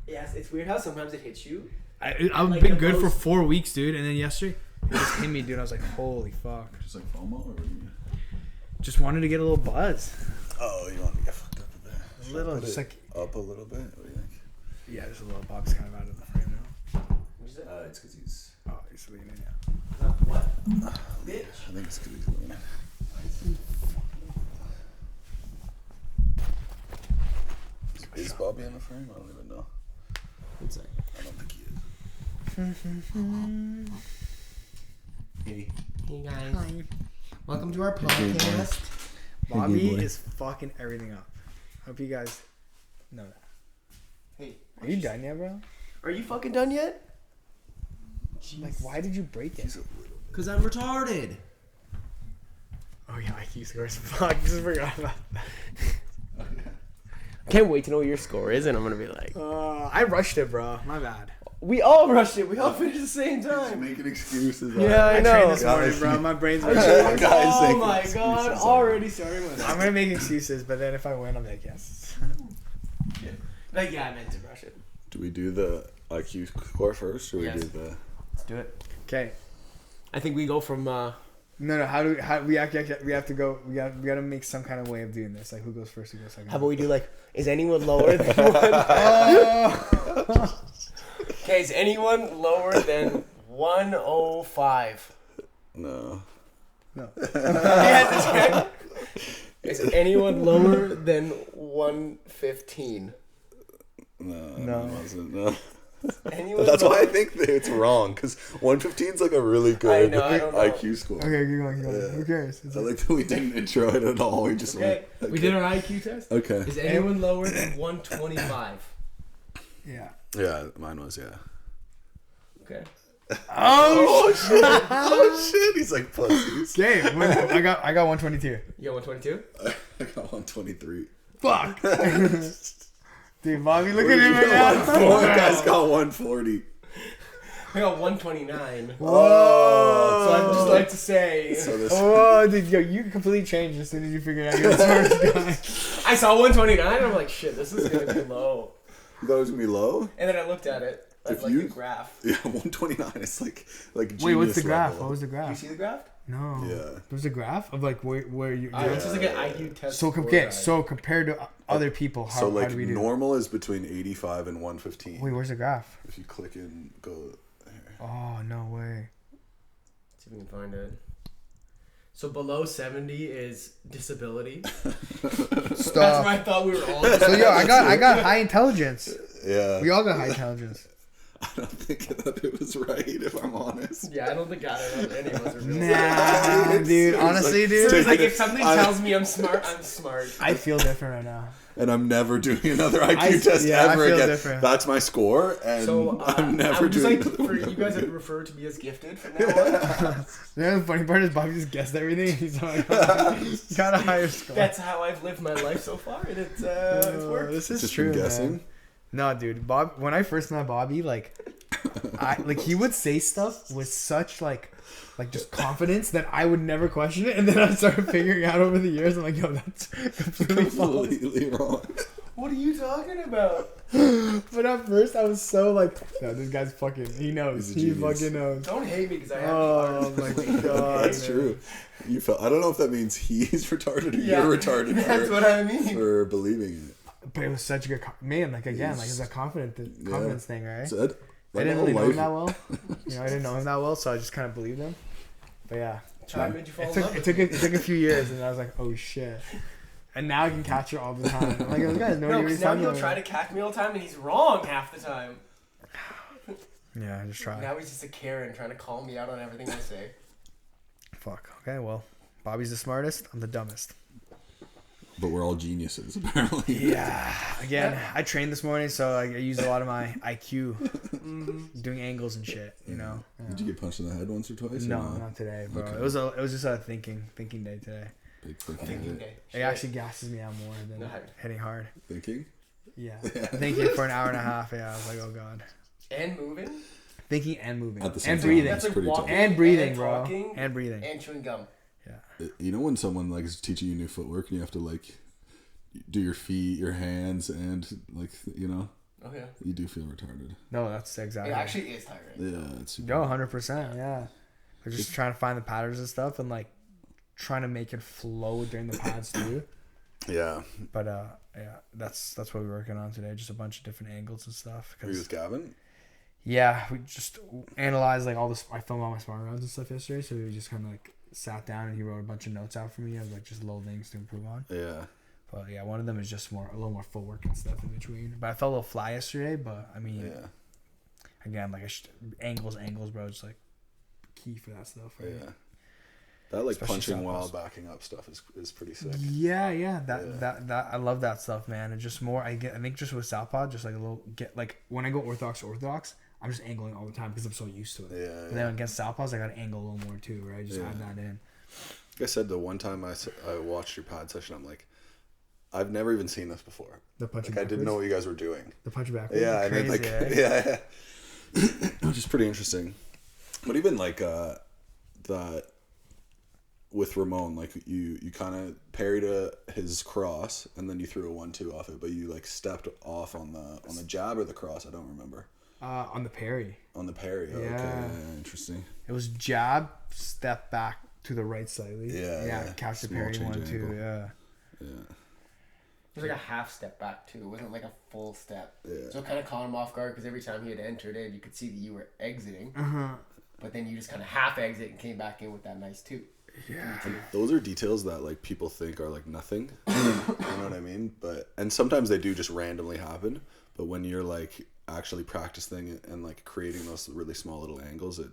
Yes, it's weird how sometimes it hits you. I've like been good for 4 weeks, dude, and then yesterday it just hit me, dude. I was like, holy fuck. Just like FOMO, or what do you mean? Just wanted to get a little buzz. Oh, you want to get fucked up a bit? A little, just like up a little bit. What do you think? Yeah, just a little. Bob's kind of out of the frame now. It's because he's. Oh, he's leaning. Yeah. What? Bitch. I think it's because he's leaning. Is Bobby in the frame? I don't even know. One sec. I don't think he is. Hey guys. Hi. Welcome to our podcast. Bobby is fucking everything up. Hope you guys know that. Hey. Are you done yet, bro? Are you fucking done yet? Jeez. Like, why did you break it? Because I'm retarded. Oh yeah, IQ scores. Fuck, I just forgot about that. Can't wait to know what your score is, and I'm gonna be like, I rushed it, bro. My bad. we all rushed it. We all finished at the same He's time. making excuses. Yeah, I know. trained this morning, bro. My brain's Guys, oh making my excuses god, already starting with I'm gonna make excuses, but then if I win, I'm like, yes. Like, yeah, I meant to rush it. Do we do the IQ score first, or Yes. we do the? Let's do it. Okay. I think we go from. No. How we have to go? We gotta make some kind of way of doing this. Like, who goes first? Who goes second? How about we do like? Is anyone lower than one? Okay, is anyone lower than 105? No. No. Yeah, is anyone lower than 115? No. It wasn't. No. Anyone That's lower? why I think that it's wrong, because 115 is like a really good I don't know. IQ score. Okay, keep going. Yeah. Who cares? I like that we didn't intro it at all. We just Okay. went. We did our IQ test. Okay. Is anyone lower than 125? Yeah. Yeah, mine was, yeah. Okay. Oh shit! Oh shit! He's like pussies. Okay, I got 122. You got 122? I got 123. Fuck. Dude, Bobby, look at him right now. Four guys got 140. I got 129. Whoa. So I'd just like to say, So this. Oh, dude, yo, you completely changed as soon as you figured out you're the smartest guy. I saw 129 and I'm like, shit, this is gonna be low. You thought it was gonna be low? And then I looked at it, If like you- the graph. Yeah, 129. It's like genius Wait, what's the graph? level. What was the You graph? see the graph? No. Yeah. There's a graph of like where you. It's just like an IQ test. So score okay, guide. so compared to other people, how, So how do we do? normal is between 85 and 115. Wait, where's the graph? If you click and go here. Oh no way. Let's see if we can find it. So below 70 is disability. That's where I thought we were all. So yo, I got high intelligence. Yeah. We all got high intelligence. I don't think that it was right, if I'm honest. Yeah, I don't think any of us are real. Nah, dude. Honestly, dude. It's like if something tells me I'm smart, I'm smart. I feel different right now. And I'm never doing another IQ test yeah, I ever feel again. different. That's my score, and So I'm never I would just doing like another for one you guys ever to refer to me as gifted from now on. Yeah, the funny part is Bobby just guessed everything. He's like, got a higher score. That's how I've lived my life so far, and it's worked. This is Just true, from guessing. man. No, dude. Bob. When I first met Bobby, like, he would say stuff with such like just confidence that I would never question it, and then I started figuring out over the years. I'm like, yo, that's completely false. Completely wrong. What are you talking about? But at first, I was so like, no, this guy's fucking. He knows. He's a He genius. fucking knows. Don't hate me because I have. Oh my god. That's man. true. You felt. I don't know if that means he's retarded or Yeah, you're retarded That's what I mean. for believing it. But it was such a good man. Like again, like it's a confidence thing, right? Said. I didn't really know him that well. I didn't know him that well, so I just kind of believed him. But yeah, I made you fall it in love. took a few years, and I was like, oh shit. And now I can catch it all the time. I'm like, those guys know No, what because he's now talking he'll about. try to catch me all the time, and he's wrong half the time. Yeah, I just try. Now he's just a Karen trying to call me out on everything I say. Fuck. Okay, well, Bobby's the smartest. I'm the dumbest. But we're all geniuses, apparently. Yeah. Again, I trained this morning, so I used a lot of my IQ doing angles and shit. You know. Did you get punched in the head once or twice? No, or not today, bro. Okay. It was just a thinking day today. Big freaking Thinking head. day. It actually gasses me out more than No. hitting hard. Thinking? Yeah. Thinking for an hour and a half. Yeah, I was like, oh god. And moving. Thinking and moving At the same and time. breathing That's like pretty tough. walking and breathing, and bro, talking and breathing. and chewing gum. You know when someone like is teaching you new footwork and you have to like do your feet, your hands, and like, you know? Oh yeah. You do feel retarded. No, that's exactly. It actually is tiring. Yeah, it's super. Yo, 100%. Yeah. We're just trying to find the patterns and stuff, and like trying to make it flow during the pads too. Yeah. But yeah, that's what we're working on today. Just a bunch of different angles and stuff. Were you with Gavin? Yeah, we just analyzed like all this. I filmed all my sparring rounds and stuff yesterday, so we just kind of like sat down and he wrote a bunch of notes out for me of like just little things to improve on. Yeah. But yeah, one of them is just a little more footwork and stuff in between. But I felt a little fly yesterday. But I mean, again, like angles, bro. Just like key for that stuff. Right? Yeah. That like Especially punching southpaws. while backing up stuff is pretty sick. Yeah. That I love that stuff, man. And just more. I think just with southpaw, just like a little when I go orthodox, I'm just angling all the time because I'm so used to it. Yeah. But then against southpaws, I got to angle a little more too, right? Just add that in. Like I said, the one time I watched your pad session, I'm like, I've never even seen this before. The punch. Like I didn't know what you guys were doing. The punch backwards. Yeah, and then like eh? which is pretty interesting. But even like that with Ramon, like you kind of parried his cross and then you threw a 1-2 off it, but you like stepped off on the jab or the cross. I don't remember. On the parry. On the parry. Oh, Yeah. okay. Yeah, interesting. It was jab, step back to the right slightly. Yeah. Catch the Small parry change 1-2. angle. Yeah. Yeah. It was like a half step back too. It wasn't like a full step. Yeah. So it kind of caught him off guard because every time he had entered in, you could see that you were exiting. But then you just kind of half exit and came back in with that nice 2. Yeah. Those are details that like people think are like nothing. You know what I mean? And sometimes they do just randomly happen. But when you're like actually practicing and like creating those really small little angles, it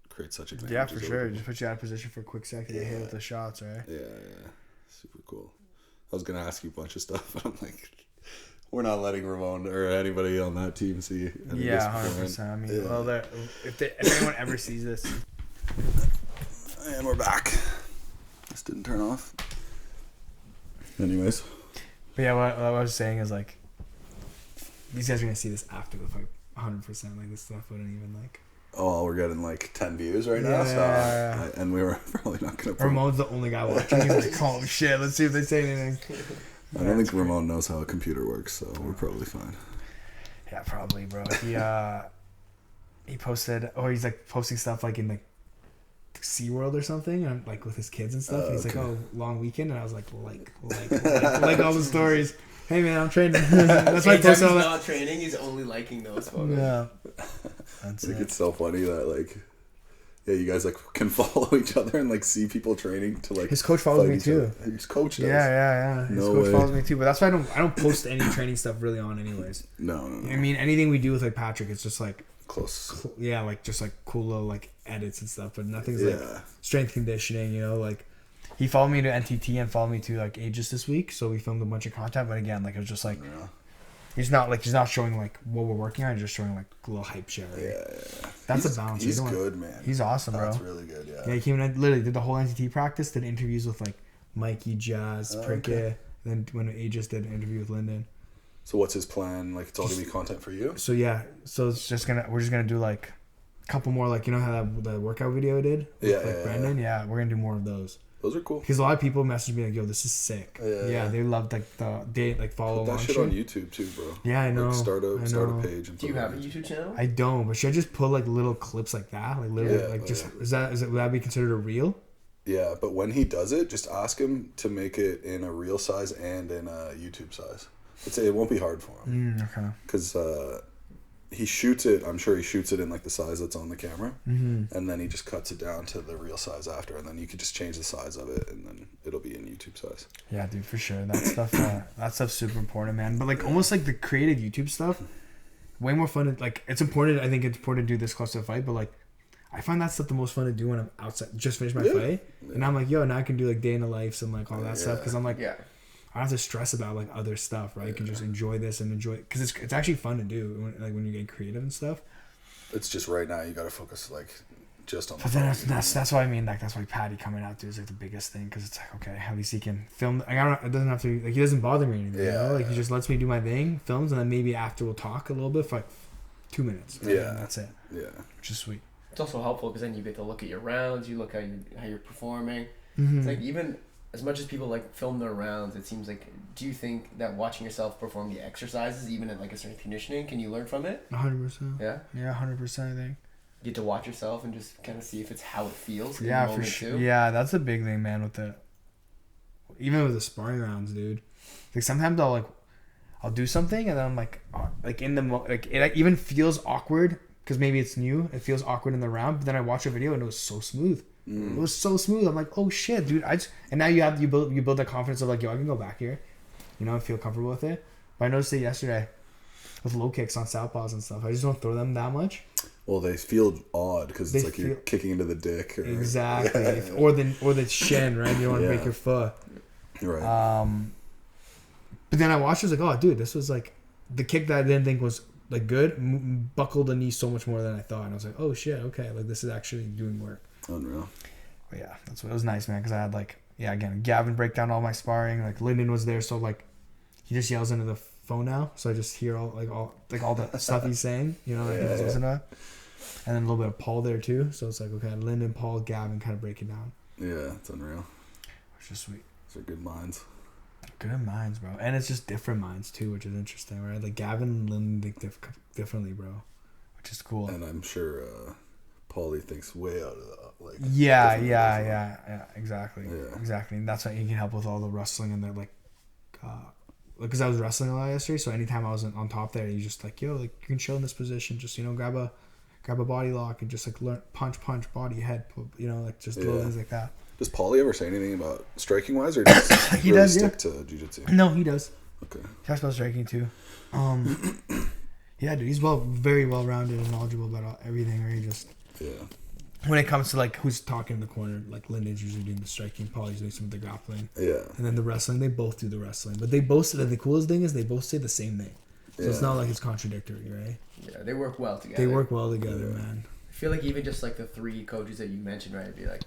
creates such advantages. Yeah, for sure. Just put you out of position for a quick second to hit with the shots, right? Yeah. Super cool. I was gonna ask you a bunch of stuff, but I'm like, we're not letting Ramon or anybody on that team see. Yeah, 100%. I mean, well, if anyone ever sees this. And we're back. This didn't turn off. Anyways. But yeah, what I was saying is like, these guys are gonna see this after the fight, 100%. Like this stuff wouldn't even like. Oh, we're getting like 10 views right now, Yeah. and we were probably not gonna. Ramon's the only guy watching. He's like, oh shit, let's see if they say anything. I don't think Ramon knows how a computer works, so we're probably fine. Yeah, probably, bro. He posted, or he's like posting stuff like in like SeaWorld or something, and like with his kids and stuff. And he's like, oh, long weekend, and I was like all the stories. Hey man, I'm training. That's why I posted all He's that. not training. He's only liking those photos. Yeah, I think it's so funny that like, yeah, you guys like can follow each other and like see people training to like. His coach follows fight me each too. other. His coach does. Yeah. His No coach way. follows me too, but that's why I don't post any training stuff really on anyways. No. I mean, anything we do with like Patrick, it's just like Close. yeah, like just like cool little like edits and stuff, but nothing's like strength conditioning, you know, like he followed me to NTT and followed me to like Aegis this week, so we filmed a bunch of content, but again, like it was just like he's not showing like what we're working on, he's just showing like a little hype shit, right? Yeah. That's a balance. He's good, man. He's awesome, bro. That's really good, yeah. Yeah, he came in, literally did the whole NTT practice, did interviews with like Mikey, Jazz, Prickett, then when Aegis did an interview with Lyndon. So what's his plan? Like it's all gonna be content for you? So yeah, we're just gonna do like a couple more, like you know how the workout video I did with Brandon? Yeah, we're gonna do more of those. Those are cool. Because a lot of people message me like, "Yo, this is sick." Yeah, they loved like follow Put along that shit on YouTube too, bro. Yeah, I know. Like start a page. And Do you have a YouTube channel? I don't, but should I just put like little clips like that, like literally, would that be considered a reel? Yeah, but when he does it, just ask him to make it in a real size and in a YouTube size. It won't be hard for him. Okay. Because he shoots it. I'm sure he shoots it in like the size that's on the camera, and then he just cuts it down to the real size after, and then you could just change the size of it, and then it'll be in YouTube size. Yeah, dude, for sure. That stuff's super important, man. But like almost like the creative YouTube stuff, way more fun. Like it's important. I think it's important to do this close to a fight, but like I find that stuff the most fun to do when I'm outside. Just finished my fight, and I'm like, yo, now I can do like day in the lives and like all that stuff because I'm like, I don't have to stress about like other stuff, right? You can just enjoy this and enjoy because it's actually fun to do when you get creative and stuff. It's just right now you got to focus like just on. But then that's what I mean. Like that's why Patty coming out dude is like the biggest thing because it's like okay, at least he can film. Like it doesn't have to like he doesn't bother me anymore. You know? Like he just lets me do my thing, films, and then maybe after we'll talk a little bit for like 2 minutes. Right? Yeah, and that's it. Yeah, which is sweet. It's also helpful because then you get to look at your rounds, you look how you're performing. Mm-hmm. It's like even as much as people like film their rounds, it seems like, do you think that watching yourself perform the exercises, even at like a certain conditioning, can you learn from it? 100%. Yeah? Yeah, 100%, I think. You get to watch yourself and just kind of see if it's how it feels. Yeah, for sure. Yeah, that's a big thing, man, even with the sparring rounds, dude. Like, sometimes I'll do something and then I'm like in the it even feels awkward because maybe it's new. It feels awkward in the round, but then I watch a video and it was so smooth. It was so smooth. I'm like, oh shit, dude. And now you build that confidence of like, yo, I can go back here, and feel comfortable with it. But I noticed it yesterday with low kicks on southpaws and stuff. I just don't throw them that much. Well, they feel odd because it's like you're kicking into the dick. Exactly. Yeah. Or the shin, right? You don't want to break your foot. Right. But then I watched it, I was like, oh, dude, this was like the kick that I didn't think was like good, buckled the knee so much more than I thought. And I was like, oh shit, okay, like this is actually doing work. Unreal. But yeah, it was nice, man, because I had again, Gavin break down all my sparring. Like Lyndon was there, so like he just yells into the phone now, so I just hear all the stuff he's saying, Yeah. And then a little bit of Paul there too. So it's like, okay, Lyndon, Paul, Gavin kind of break it down. Yeah, it's unreal. Which is sweet. Those are good minds. Good minds, bro. And it's just different minds too, which is interesting, right? Like Gavin and Lyndon think differently, bro, which is cool. And I'm sure Paulie thinks way out of that. Like yeah, exactly. Yeah. Exactly. And that's why he can help with all the wrestling and the because I was wrestling a lot yesterday, so anytime I was on top there, he's just like, yo, like you can chill in this position, just grab a body lock and just like learn punch, body, head, like just little things like that. Does Paulie ever say anything about striking wise, or does he really stick to jiu-jitsu? No, he does. Okay. He talks about striking too. Yeah, dude, he's very well rounded and knowledgeable about everything. Or he just when it comes to like who's talking in the corner, like Lyndon's usually doing the striking, Paulie's doing some of the grappling. Yeah. And then the wrestling, they both do the wrestling, but they both the coolest thing is they both say the same thing. So it's not like it's contradictory, right? Yeah, they work well together. Man. I feel like even just like the three coaches that you mentioned, right? It'd be like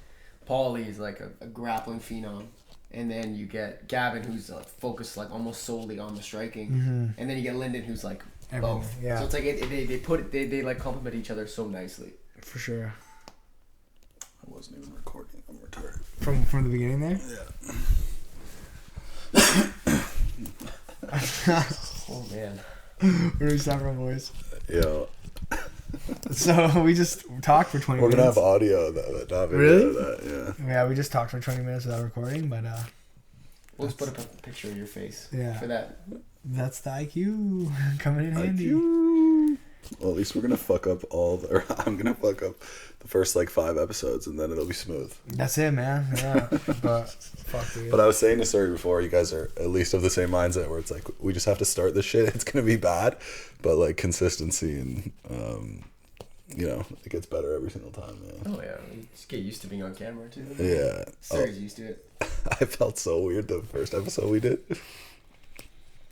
Paulie is like a grappling phenom, and then you get Gavin who's like focused like almost solely on the striking, and then you get Lyndon who's like both. Yeah. So it's like they like complement each other so nicely. For sure. I wasn't even recording. I'm retarded. From the beginning there. Yeah. Oh man. Where do we stop from, boys? Yeah. So we just talked for 20 minutes. We're gonna have audio though, not video. Really? Of that, yeah. Yeah, we just talked for 20 minutes without recording, but we'll just put up a picture of your face. Yeah. For that. That's the IQ coming in handy. IQ. Well, at least we're gonna fuck up I'm gonna fuck up the first like 5 episodes, and then it'll be smooth. That's it, man. Yeah. But fuck dude. But I was saying to Serhiy before, you guys are at least of the same mindset where it's like we just have to start this shit. It's gonna be bad, but like consistency and it gets better every single time, man. Oh yeah, you just get used to being on camera too. Yeah. Serhiy's used to it. I felt so weird the first episode we did.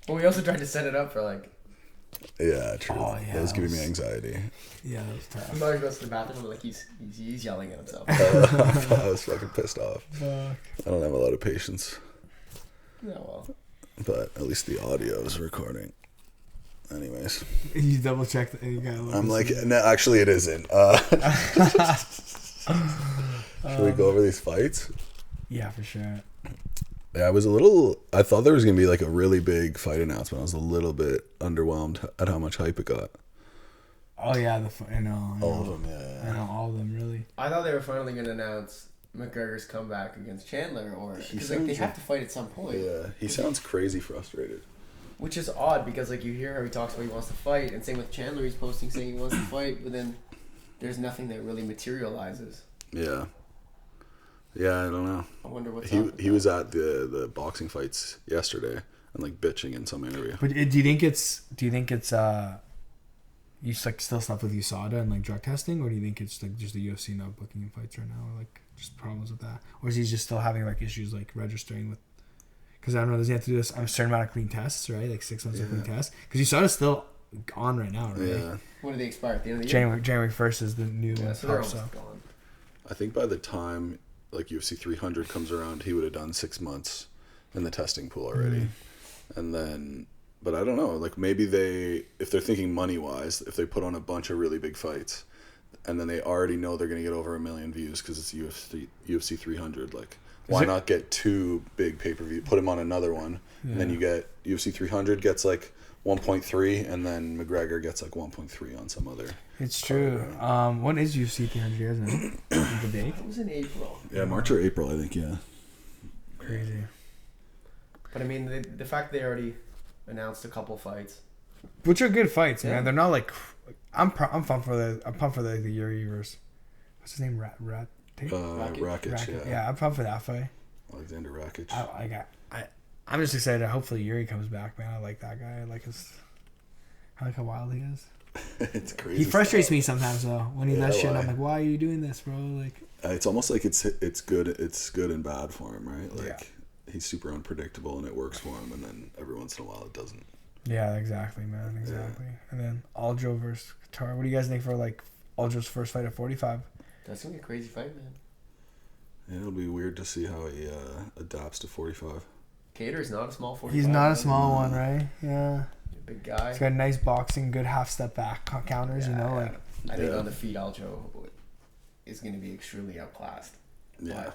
Well, we also tried to set it up for like. Yeah, true. Oh, yeah, that was giving me anxiety. Yeah, that was tough. I'm not going to the bathroom, but like he's yelling at himself. I was fucking pissed off. Fuck. I don't have a lot of patience. Yeah, well. But at least the audio is recording. Anyways. You double check that you got. I'm like, no, actually, it isn't. Should we go over these fights? Yeah, for sure. Yeah, I thought there was going to be like a really big fight announcement. I was a little bit underwhelmed at how much hype it got. Oh, yeah, I know. All of them, yeah. I know, all of them, really. I thought they were finally going to announce McGregor's comeback against Chandler, because like, they have to fight at some point. Yeah, he sounds crazy frustrated. Which is odd, because like you hear how he talks about he wants to fight, and same with Chandler, he's posting saying he wants to fight, but then there's nothing that really materializes. Yeah. Yeah, I don't know. I wonder what's he was at the boxing fights yesterday and like bitching in some interview. But do you think it's you like still stuff with USADA and like drug testing, or do you think it's like just the UFC not booking him fights right now, or like just problems with that, or is he just still having like issues like registering with? Because I don't know, does he have to do this a certain amount of clean tests, right? Like 6 months of clean tests, because USADA's still on right now, right? Yeah. When do they expire? At the end of the year? January 1st is the new one. So they're almost gone. I think by the time like UFC 300 comes around, he would have done 6 months in the testing pool already. And then, but I don't know, like maybe if they're thinking money wise, if they put on a bunch of really big fights, and then they already know they're gonna get over 1 million views because it's UFC 300. Like, why not get 2 big pay-per-view? Put them on another one, and then you get UFC 300 gets like 1.3, and then McGregor gets like 1.3 on some other. It's true. What is UFC 300? Isn't it? The date? It was in April. Yeah, March or April, I think. Yeah. Crazy. But I mean, the fact they already announced a couple fights, which are good fights, Yeah. man. They're not like I'm pumped for the Yuri versus what's his name, Rakic. Yeah, I'm pumped for that fight. Alexander Rakic. I'm just excited. Hopefully Yuri comes back, man. I like that guy. I like how wild he is. It's crazy. He frustrates me sometimes though when he does shit. Why? I'm like, why are you doing this, bro? Like, it's almost like it's good and bad for him, right? Like he's super unpredictable and it works for him, and then every once in a while it doesn't. Yeah, exactly, man. Exactly. Yeah. And then Aljo versus Qatar. What do you guys think for like Aljo's first fight at 45? That's gonna be a crazy fight, man. Yeah, it'll be weird to see how he adapts to 45. Cater's not a small 45. He's not a small one, right? Yeah. Big guy. He's got nice boxing, good half step back counters, you know, like. I think on the feet, Aljo is going to be extremely outclassed. Yeah.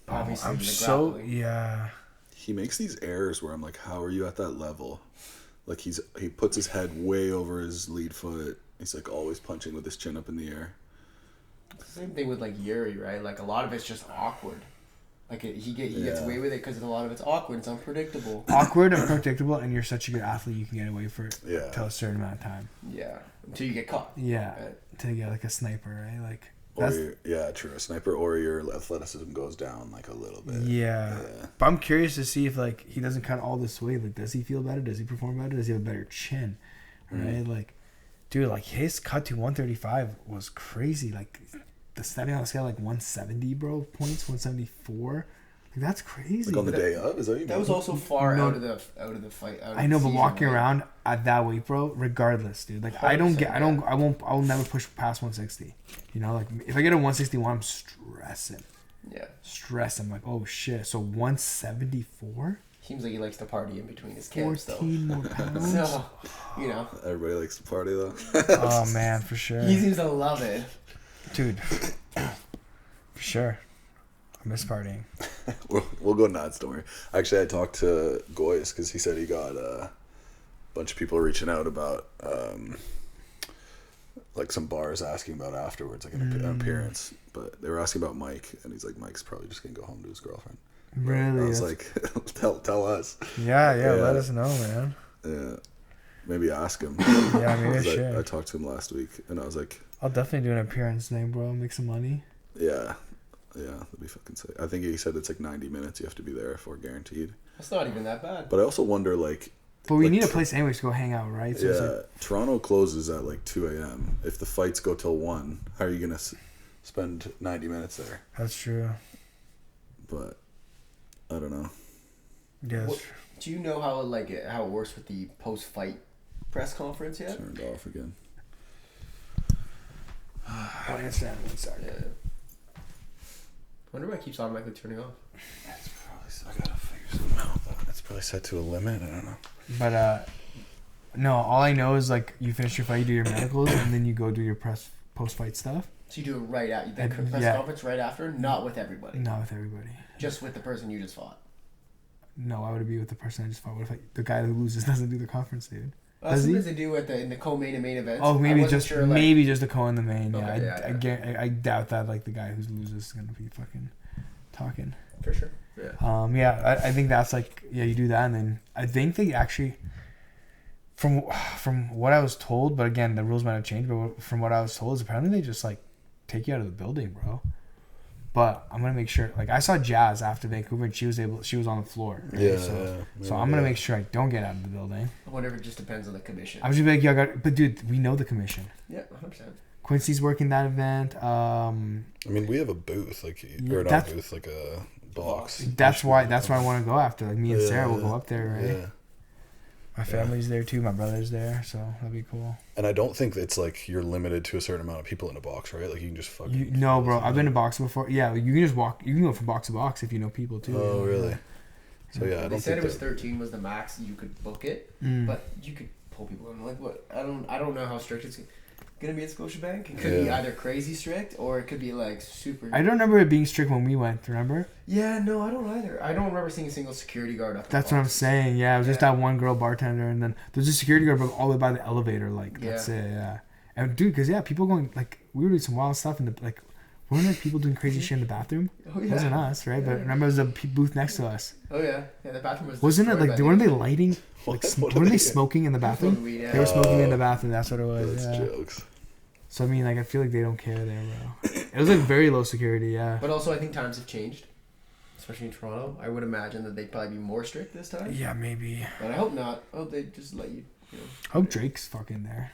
But obviously, I'm the so grappling. yeah. He makes these errors where I'm like, how are you at that level? Like he puts his head way over his lead foot. He's like always punching with his chin up in the air. Same thing with like Yuri, right? Like a lot of it's just awkward. Like he gets away with it because a lot of it's awkward. It's unpredictable. Awkward and predictable, and you're such a good athlete, you can get away for it till a certain amount of time. Yeah, until you get caught. Yeah, Right. until you get like a sniper, right? Like. True. A sniper or your athleticism goes down like a little bit. Yeah. But I'm curious to see if like he doesn't cut all this weight. Like, does he feel better? Does he perform better? Does he have a better chin? Right? Like, dude, like his cut to 135 was crazy. Like the stepping on the scale, like 170, bro, points, 174. Like that's crazy. Like on the day of, is that what you mean? That was also far out of the fight. I know, but walking around at that weight, bro, regardless, dude. Like I will never push past 160. You know, like if I get a 161, I'm stressing. Yeah. Stressing. I'm like, oh shit. So 174? Seems like he likes to party in between his camps, though. 14 more pounds. So, you know. Everybody likes to party though. Oh man, for sure. He seems to love it. Dude. For sure. I miss partying. We'll go nuts, don't worry. Actually, I talked to Goyce because he said he got a bunch of people reaching out about like some bars asking about afterwards, like an appearance. But they were asking about Mike, and he's like, Mike's probably just gonna go home to his girlfriend. Really? I was like, tell us. Yeah, let us know, man. Yeah, maybe ask him. Yeah, maybe I should. I talked to him last week, and I was like, I'll definitely do an appearance name, bro. Make some money. yeah, that'd be fucking sick. I think he said it's like 90 minutes you have to be there for guaranteed. That's not even that bad. But I also wonder, like... But we need a place anyways to go hang out, right? So yeah, it's like, Toronto closes at like 2 a.m. If the fights go till 1, how are you going to spend 90 minutes there? that's true. But, I don't know. Yeah, What, do you know how it works with the post-fight press conference yet? Turned off again. I understand. One second. Yeah. Wonder why it keeps automatically turning off. That's probably... I gotta figure something out. It's probably set to a limit. I don't know. But, no, all I know is, like, you finish your fight, you do your medicals, and then you go do your post-fight stuff. So you do it right at the press conference right after? Not with everybody. Not with everybody. Just with the person you just fought. No, I would be with the person I just fought. What if the guy who loses doesn't do the conference, dude? Sometimes they do in the co-main and main events. Oh, maybe just sure, maybe just the co and the main. Okay, Yeah, I doubt that like the guy who loses is gonna be fucking talking. For sure. Yeah. I think that's like you do that, and then I think they actually from what I was told, but again the rules might have changed. But from what I was told is apparently they just like take you out of the building, bro. But I'm gonna make sure. Like I saw Jazz after Vancouver, and she was on the floor. Right? Yeah. So I'm gonna make sure I don't get out of the building. I wonder if it just depends on the commission. I was just be like, but dude, we know the commission. Yeah, 100%. Quincy's working that event. I mean, we have a booth, like or not a booth, like a box. That's why I want to go after. Like me and Sarah will go up there, right? Yeah. My family's there too. My brother's there, so that'd be cool. And I don't think it's like you're limited to a certain amount of people in a box, right? Like you can just fucking. No, bro. I've been to boxing before. Yeah, you can just walk. You can go from box to box if you know people too. Oh, really? So yeah, I don't they said think it was 13 was the max you could book it, but you could pull people in. Like what? I don't know how strict it's. gonna be at Scotiabank. It could be either crazy strict or it could be like super. I don't remember it being strict when we went. Remember? Yeah, no, I don't either. I don't remember seeing a single security guard up. That's what I'm saying. Yeah, it was just that one girl bartender, and then there's a security guard all the way by the elevator. Like that's it. Yeah. And dude, because people going like we were doing some wild stuff in the like. Weren't there people doing crazy shit in the bathroom? Oh yeah. It wasn't us, right? But remember, there was a booth next to us. Oh yeah, the bathroom was. Wasn't it like? Weren't they lighting? Like, weren't they smoking in the bathroom? They were smoking in the bathroom. That's what it was. That's jokes. So I mean, like, I feel like they don't care there, bro. It was like very low security, yeah. But also, I think times have changed, especially in Toronto. I would imagine that they'd probably be more strict this time. Yeah, maybe. But I hope not. I hope they just let you. I hope Drake's fucking there.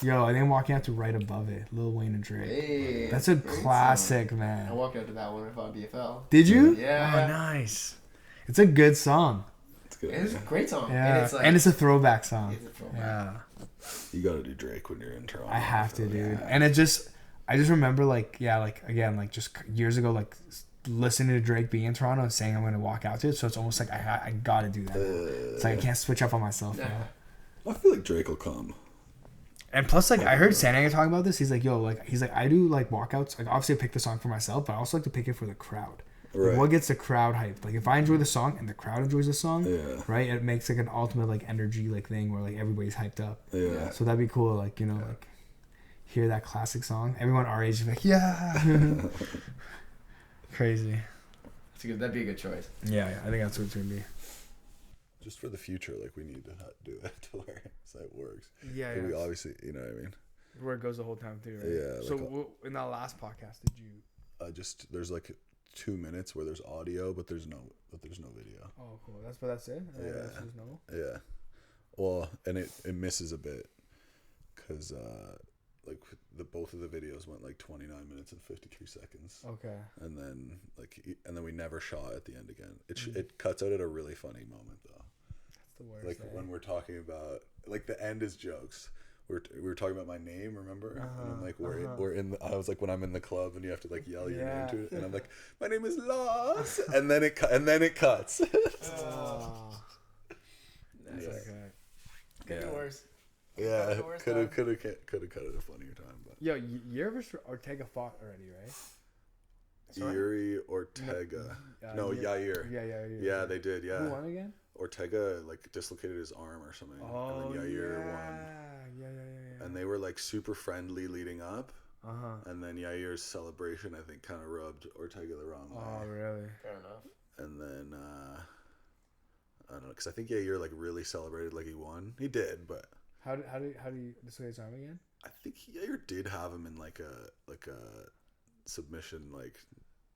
Yo, I think I'm walking out to right above it. Lil Wayne and Drake. Hey, that's a classic, man. I walked out to that one on BFL. Did you? Yeah. Oh, nice. It's a good song. It's good. It's a great song. Yeah. And it's a throwback song. It's a throwback. Yeah. You gotta do Drake when you're in Toronto. I have to, dude. And I just remember, like, again, like, just years ago, like, listening to Drake being in Toronto and saying I'm going to walk out to it. So it's almost like I got to do that. It's like I can't switch up on myself, bro. I feel like Drake will come. And plus, like, I heard Sananga talking about this. He's like, I do, like, walkouts. Like, obviously, I pick the song for myself, but I also like to pick it for the crowd. Right. Like, what gets the crowd hyped? Like, if I enjoy the song and the crowd enjoys the song, right, it makes, like, an ultimate, like, energy, like, thing where, like, everybody's hyped up. Yeah. So that'd be cool, like, you know, like, hear that classic song. Everyone our age is like, yeah. Crazy. That'd be a good choice. Yeah, I think that's what it's going to be. Just for the future, like, we need to do it to where it works. Yeah, we obviously, you know what I mean? Where it goes the whole time, too, right? Yeah. So, in that last podcast, did you... there's, like, 2 minutes where there's audio, but there's no video. Oh, cool. That's it? Yeah. Well, and it misses a bit, because, like, both of the videos went, like, 29 minutes and 53 seconds. Okay. And then we never shot at the end again. It cuts out at a really funny moment, though. The worst, like when we're talking about, like, the end is jokes. We were talking about my name, remember? And I'm like, we're in I was like, when I'm in the club and you have to, like, yell your name to it, and I'm like, my name is Lars, and then it cuts. Oh. That's okay. Could be worse. Yeah, could have cut it at a funnier time, but. Yo, Yuri Ortega fought already, right? Yuri Ortega. No, Yair. Yeah, they did. Yeah. Who won again? Ortega, like, dislocated his arm or something, and then Yair won. Yeah. And they were, like, super friendly leading up. And then Yair's celebration, I think, kind of rubbed Ortega the wrong way. Oh, really? Fair enough. And then I don't know, because I think Yair, like, really celebrated like he won. He did, but how do you dislocate his arm again? I think Yair did have him in like a submission, like,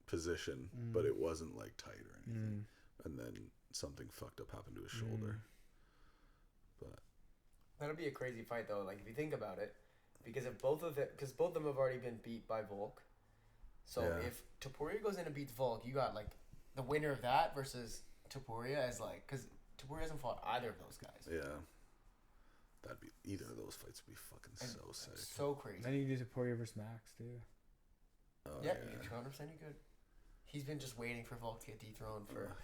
position, but it wasn't, like, tight or anything. And then something fucked up happened to his shoulder. But that'll be a crazy fight, though. Like, if you think about it, because both of them have already been beat by Volk. So if Topuria goes in and beats Volk, you got, like, the winner of that versus Topuria as, like, because Topuria hasn't fought either of those guys. Yeah, that'd be, either of those fights would be fucking so sick. So crazy. Then you can do Topuria versus Max too. Oh, yeah, 200% you could. He's been just waiting for Volk to get dethroned for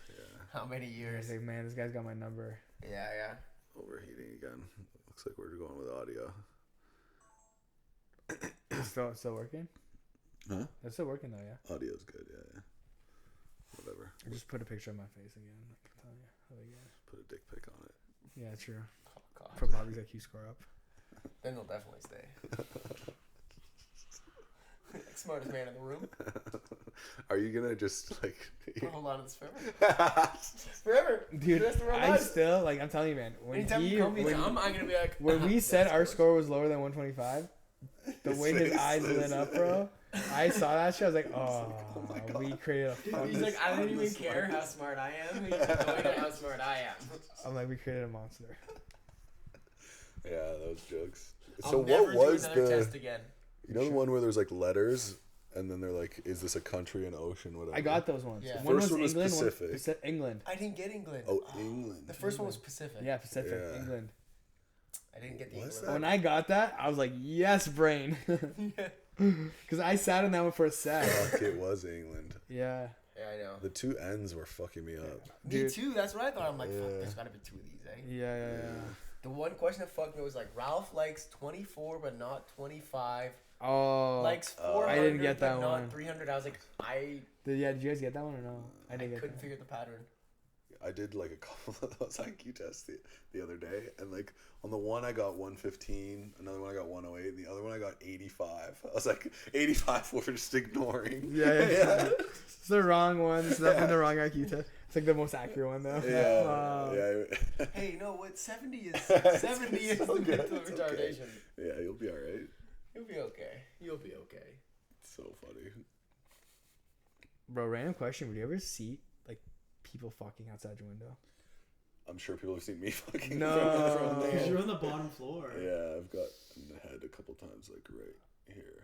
how many years? He's like, man, this guy's got my number. Yeah. Overheating again. Looks like we're going with audio. It's still working? Huh? It's still working though, yeah. Audio's good, yeah. Whatever. I just put a picture of my face again. I'm telling you. Put a dick pic on it. Yeah, true. Oh, God. Put Bobby's IQ score up. Then they'll definitely stay. Smartest man in the room. Are you gonna just, like... I'll hold on to this forever. Forever. Dude, I still, like, I'm telling you, man. I'm gonna be like... When we said our score was lower than 125, the way his eyes lit up, bro. I saw that shit. I was like, oh we created a... He's like, I don't even care how smart I am. He's annoyed at how smart I am. I'm like, we created a monster. Yeah, those jokes. I'll so never what was do another test again. You know the one where there's, like, letters, and then they're like, is this a country, an ocean, whatever? I got those ones. Yeah. First one was Pacific. England. I didn't get England. Oh, England. The first one was Pacific. Yeah, Pacific. Yeah. England. I didn't get the England. When I got that, I was like, yes, brain. Because I sat in that one for a sec. Fuck, it was England. Yeah. Yeah, I know. The two N's were fucking me up. Me too. That's what I thought. I'm like, fuck, there's gotta be two of these, eh? Yeah. The one question that fucked me was like, Ralph likes 24 but not 25. Oh, Likes 400 I didn't get that but not one. 300. I was like, Did you guys get that one or no? I didn't get couldn't that. figure the pattern. I did like a couple of those IQ tests the other day, and like on the one I got 115, another one I got 108, and the other one I got 85. I was like, 85 we're just ignoring. Yeah. It's the wrong one. It's definitely the wrong IQ test. It's like the most accurate one though. Yeah. Hey, no, what 70 is? 70 is so the good. mental It's retardation. Okay. Yeah, you'll be all right. You'll be okay. You'll be okay. It's so funny. Bro, random question. Would you ever see like people fucking outside your window? I'm sure people have seen me fucking No. from Because there. you're on the bottom floor. Yeah, I've got in the head a couple times, like right here.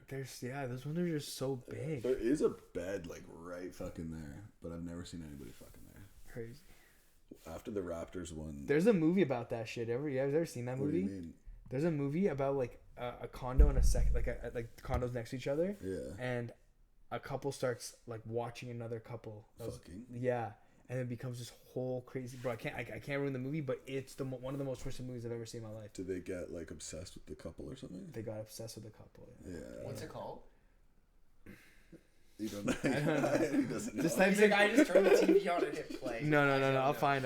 Those windows are just so big. There is a bed like right fucking there, but I've never seen anybody fucking there. Crazy. After the Raptors won, There's a movie about that shit. You guys ever seen that what do movie? you mean? There's a movie about like a condo and like condos next to each other. Yeah. And a couple starts like watching another couple. Fucking. Yeah. And it becomes this whole crazy. Bro, I can't ruin the movie, but it's one of the most twisted movies I've ever seen in my life. Did they get like obsessed with the couple or something? They got obsessed with the couple. Yeah. Yeah. What's it called? You don't know. I don't know. He doesn't know. Just type He's like, I just turned the TV on and hit play. No. I don't I'll know. find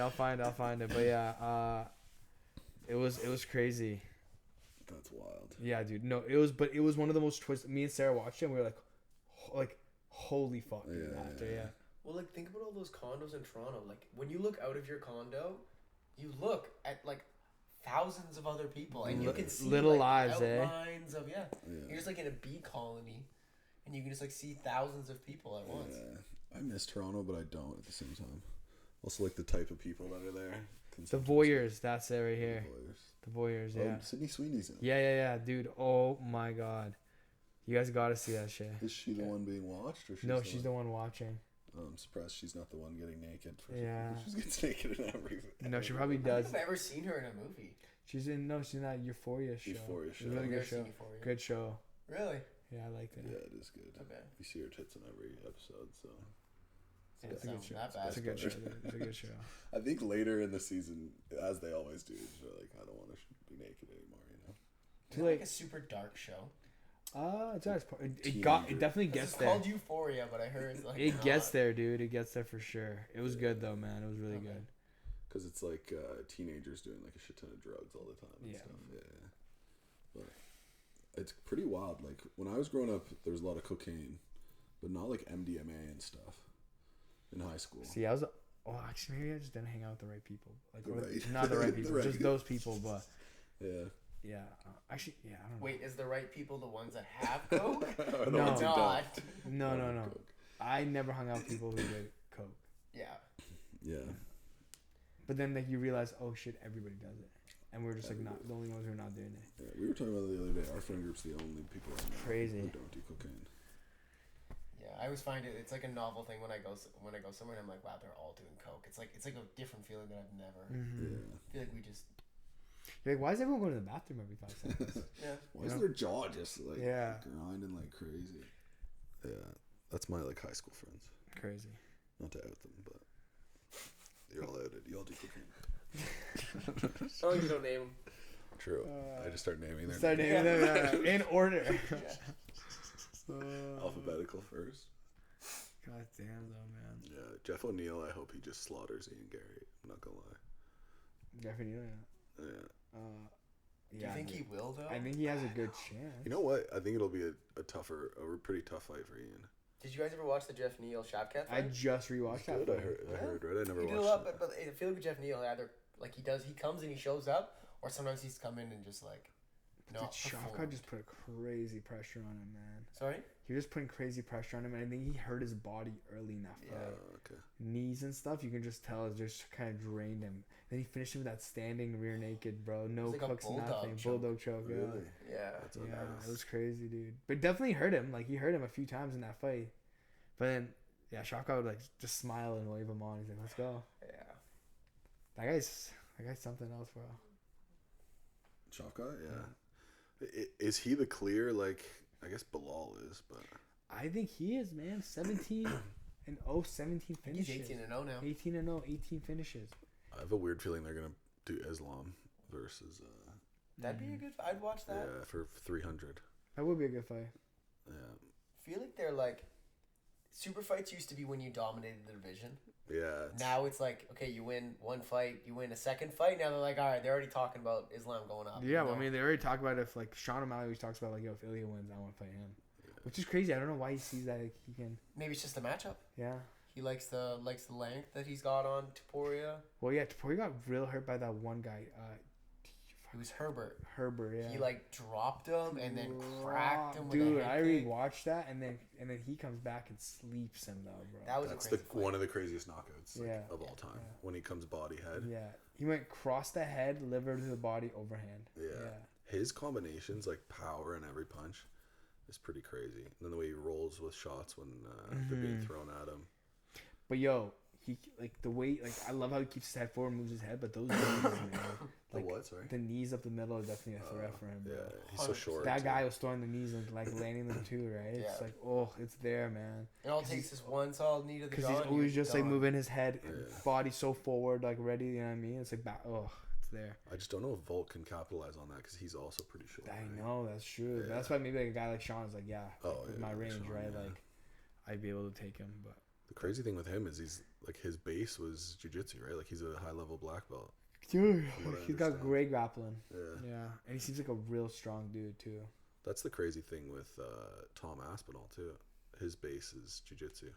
it. But yeah, it was crazy. That's wild. Yeah, dude. No, it was one of the most twisted. Me and Sarah watched it and we were like, holy fuck. Dude, Yeah, after, yeah. yeah. Well, like, think about all those condos in Toronto. Like, when you look out of your condo, you look at, like, thousands of other people. And you can see, Little like, lives, eh? outlines of, yeah. You're just, like, in a bee colony. And you can just, like, see thousands of people at once. Yeah. I miss Toronto, but I don't at the same time. Also, like the type of people that are there. The voyeurs, that's it right here. The voyeurs, yeah. Oh, Sydney Sweeney's in it. Yeah, dude. Oh my god. You guys gotta see that shit. Is she the one being watched, or She's the one watching. Oh, I'm surprised she's not the one getting naked. Yeah. She gets naked in everything. No, she probably I don't think does. I've ever seen her in a movie. She's in that Euphoria show. Euphoria It's a show. really I've good never seen show. Euphoria. Good show. Really? Yeah, I liked it. Yeah, it is good. Okay. You see her tits in every episode, so. Yeah, It's a good show. that bad. It's a good show. Dude. It's a good show. I think later in the season, as they always do, they're like, I don't want to be naked anymore, you know? Is it like a super dark show? It's always it definitely gets It's there. called Euphoria, but I heard it's like It gets there, dude. It gets there for sure. It was good though, man. It was really good. Because it's like teenagers doing like a shit ton of drugs all the time and stuff. Yeah. But it's pretty wild. Like when I was growing up, there was a lot of cocaine, but not like MDMA and stuff in high school. See, I was. Oh, actually, maybe I just didn't hang out with the right people. Like, Right. not the right The people, right just people. those people. But Yeah. yeah, actually, yeah, I don't know. Wait, is the right people the ones that have coke? The No. ones who Not. don't. No. Coke. I never hung out with people who did coke. Yeah. Yeah. But then, like, you realize, oh shit, everybody does it, and we're just like not the only ones who are not doing it. Yeah, we were talking about it the other day. Our friend group's the only people I know Crazy. who don't do cocaine. Yeah, I always find it's like a novel thing when I go somewhere and I'm like, wow, they're all doing coke. It's like a different feeling that I've never. Yeah. I feel like we just You're like, why is everyone going to the bathroom every 5 seconds? yeah. Why is their jaw just like Yeah. grinding like crazy? Yeah. That's my like high school friends. Crazy. Not to out them, but you're all outed. You all do cocaine. Oh, you don't name them. True. I just start naming their Start naming them in order. alphabetical first. God damn, though, man. Yeah, Jeff O'Neill. I hope he just slaughters Ian Gary. I'm not gonna lie. Definitely. Yeah. Do you think he will though? I think he has a good chance. You know what? I think it'll be a pretty tough fight for Ian. Did you guys ever watch the Jeff Neal Shabkat fight? I just rewatched that. Good. I fight. heard. Right. I never He did a watched lot, it. but I feel like with Jeff Neal, either like he comes and he shows up, or sometimes he's come in and just like not Dude, Shaka performed. just put a crazy pressure on him, man. Sorry? He was just putting crazy pressure on him, and I think he hurt his body early in that fight. Oh, okay. Knees and stuff, you can just tell it just kind of drained him. Then he finished him with that standing rear naked, bro. No It was like a cooks, bulldog nothing. choke. Bulldog choke, Really? Yeah. That's yeah. Yeah, nice. it was crazy, dude. But definitely hurt him. Like, he hurt him a few times in that fight. But then, yeah, Shaka would, like, just smile and wave him on. He's like, let's go. Yeah. That guy's something else, bro. Shaka, yeah. Is he the clear? Like, I guess Bilal is, but I think he is, man. 17 and 17 finishes. He's 18-0 now. 18-0, 18 finishes. I have a weird feeling they're gonna do Islam versus That'd be a good. I'd watch that. yeah, for 300. That would be a good fight. Yeah. I feel like they're like super fights used to be when you dominated the division. Yeah. Now it's like, okay, you win one fight, you win a second fight. Now they're like, all right, they're already talking about Islam going up. Yeah, well, I mean, they already talked about if like Sean O'Malley always talks about like, yo, if Ilya wins, I want to fight him, which is crazy. I don't know why he sees that like, he can. Maybe it's just a matchup. Yeah. He likes the length that he's got on Topuria. Well, yeah, Topuria got real hurt by that one guy. It was Herbert. Herbert, yeah. He like dropped him and then cracked him with Dude, a head I kick. rewatched that and then he comes back and sleeps him though, bro. That was That's a crazy fight. one of the craziest knockouts of all time. Yeah. When he comes body head. Yeah, he went cross the head, liver to the body, overhand. Yeah. His combinations, like power in every punch, is pretty crazy. And then the way he rolls with shots when they're being thrown at him. But yo, he like the way like I love how he keeps his head forward, and moves his head, but those knees, man, like, what? Sorry. the knees up the middle are definitely a threat for him. Bro. Yeah, he's so short. That too. guy was throwing the knees and like landing them too, right? It's Yeah. like, oh, it's there, man. It all takes is one solid knee to the Because jaw. he's and always you're just like done. moving his head, body so forward, like ready. You know what I mean? It's like back. Oh, it's there. I just don't know if Volt can capitalize on that because he's also pretty short. I right? know that's true. Yeah. That's why maybe like a guy like Sean is like, yeah, Oh, with yeah, my like range, Sean, right? yeah. Like, I'd be able to take him, but. The crazy thing with him is he's like his base was jiu-jitsu, right? Like he's a high level black belt. Dude, what I he's got understand. great grappling. Yeah. Yeah, and he seems like a real strong dude too. That's the crazy thing with Tom Aspinall too. His base is jiu-jitsu.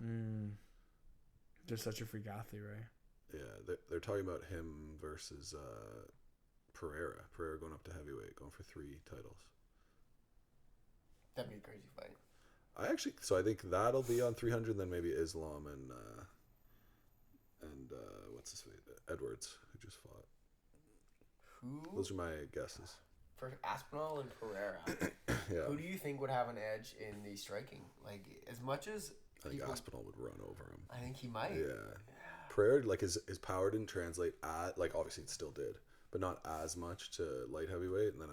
Just such a freak athlete, right? Yeah, they're talking about him versus Pereira. Pereira going up to heavyweight, going for 3 titles. That'd be a crazy fight. I think that'll be on 300. Then maybe Islam and what's his face? Edwards, who just fought. Who? Those are my guesses. For Aspinall and Pereira. Yeah, Who do you think would have an edge in the striking? Like, as much as I think people, Aspinall would run over him. I think he might. Yeah. Pereira, like his power didn't translate like obviously it still did, but not as much to light heavyweight, and then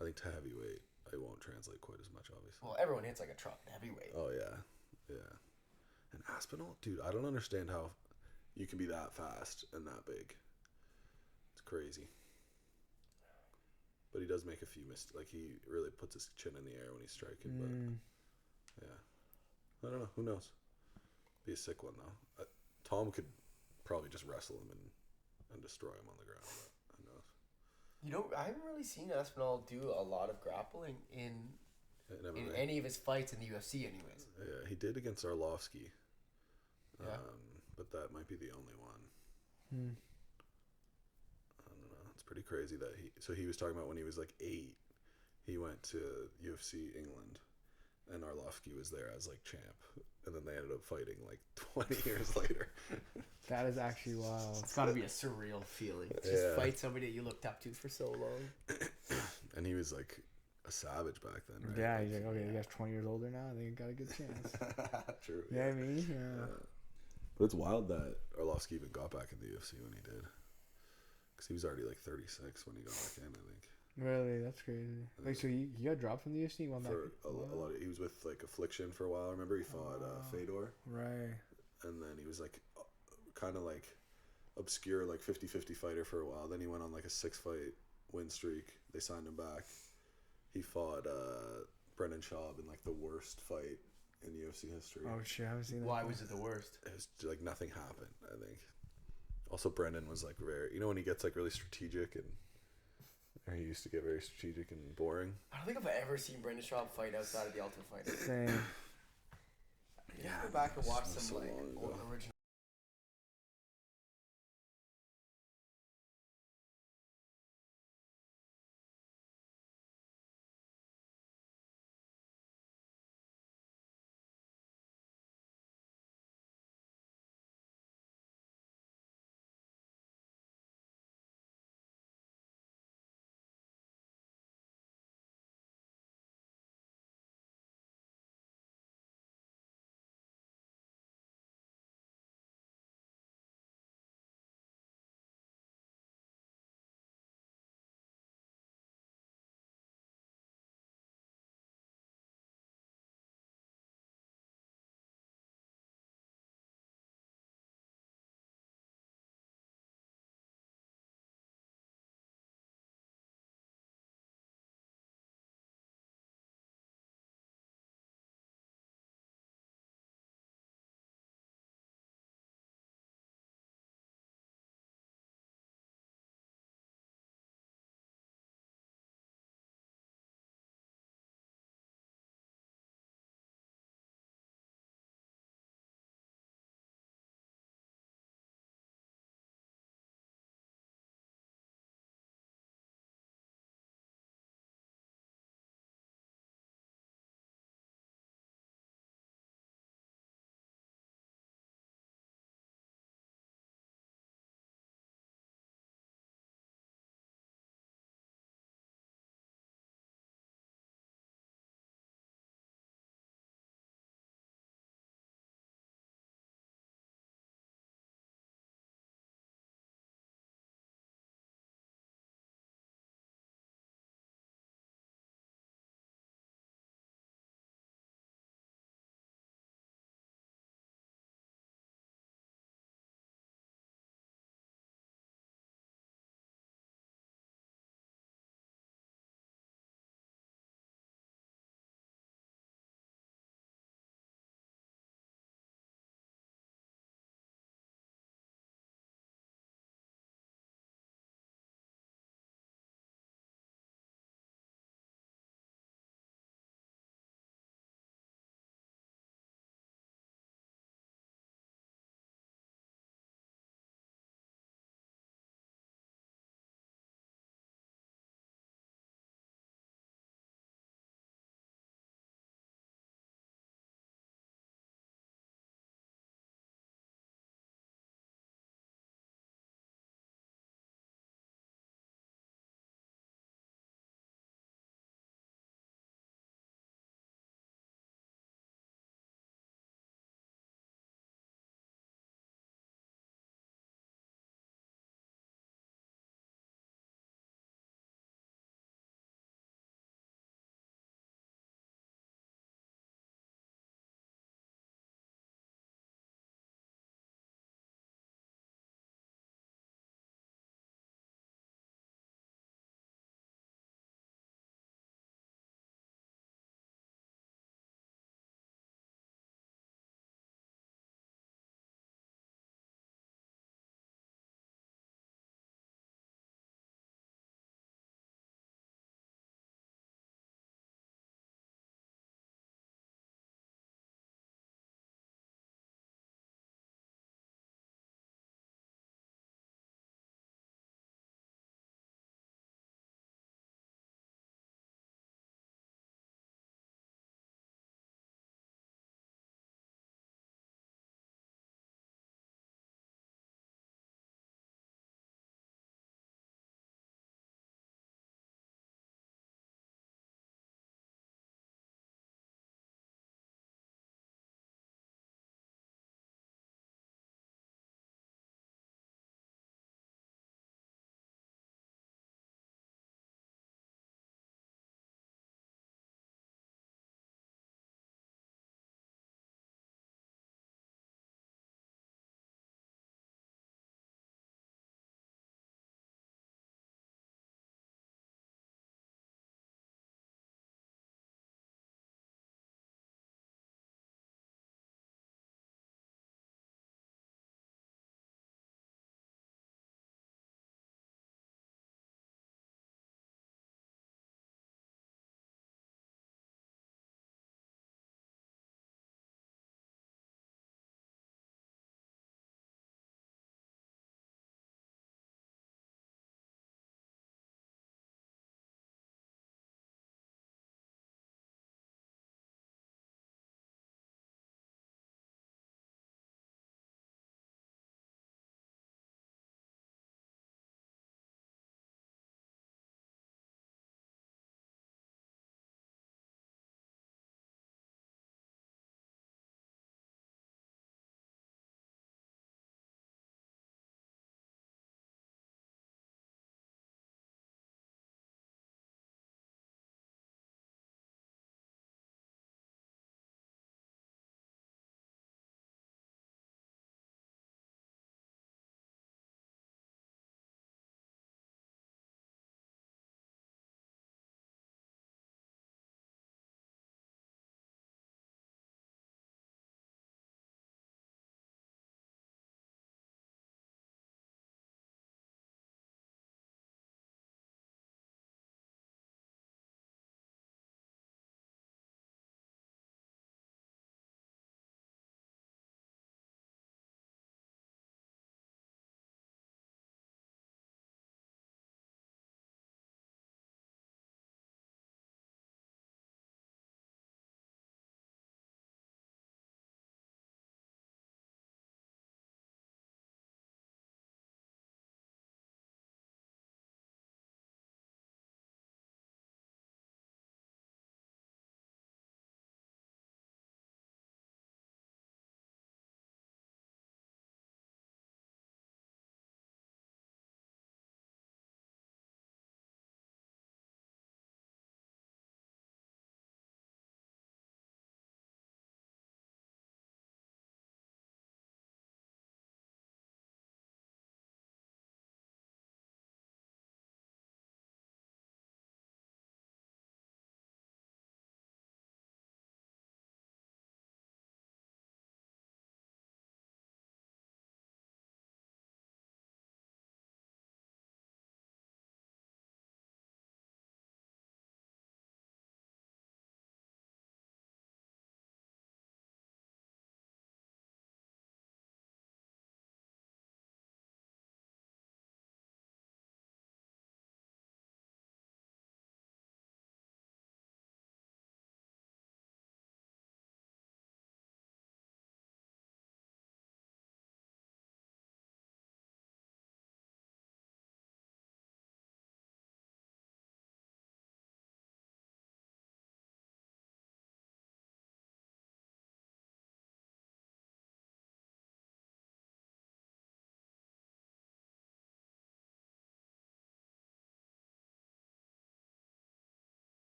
I think to heavyweight it won't translate quite as much, obviously. Well, everyone hits like a truck in heavyweight. Oh yeah. And Aspinall, dude, I don't understand how you can be that fast and that big. It's crazy. But he does make a few mistakes. Like he really puts his chin in the air when he's striking. But yeah, I don't know. Who knows? Be a sick one though. Tom could probably just wrestle him and destroy him on the ground. But who knows? You know, I haven't really seen Aspinall do a lot of grappling in MMA. any of his fights in the UFC, anyways. Yeah, he did against Arlovsky. Yeah. But that might be the only one. I don't know. It's pretty crazy that he was talking about when he was like 8, he went to UFC England, and Arlovsky was there as like champ, and then they ended up fighting like 20 years later. That is actually wild. It's got to be a surreal feeling. Just Yeah. fight somebody that you looked up to for so long. And he was like a savage back then, right? Yeah, he's like, okay, you guys 20 years older now. I think you got a good chance. True. You know what I mean? Yeah. But it's wild that Arlovsky even got back in the UFC when he did. Because he was already like 36 when he got back in, I think. Really, that's crazy. Like, so he got dropped from the UFC? Went back. For a lot he was with like Affliction for a while. Remember he fought Fedor? Right. And then he was like kind of like obscure like 50-50 fighter for a while. Then he went on like a 6-fight win streak. They signed him back. He fought Brendan Schaub in like the worst fight in UFC history. Oh shit, I haven't seen that. Why was it the worst? It was like nothing happened, I think. Also Brendan was like very, when he gets like really strategic, and or he used to get very strategic and boring. I don't think I've ever seen Brendan Schaub fight outside of the Ultimate Fighter. Same. Yeah, go back and watch some so like long old ago. original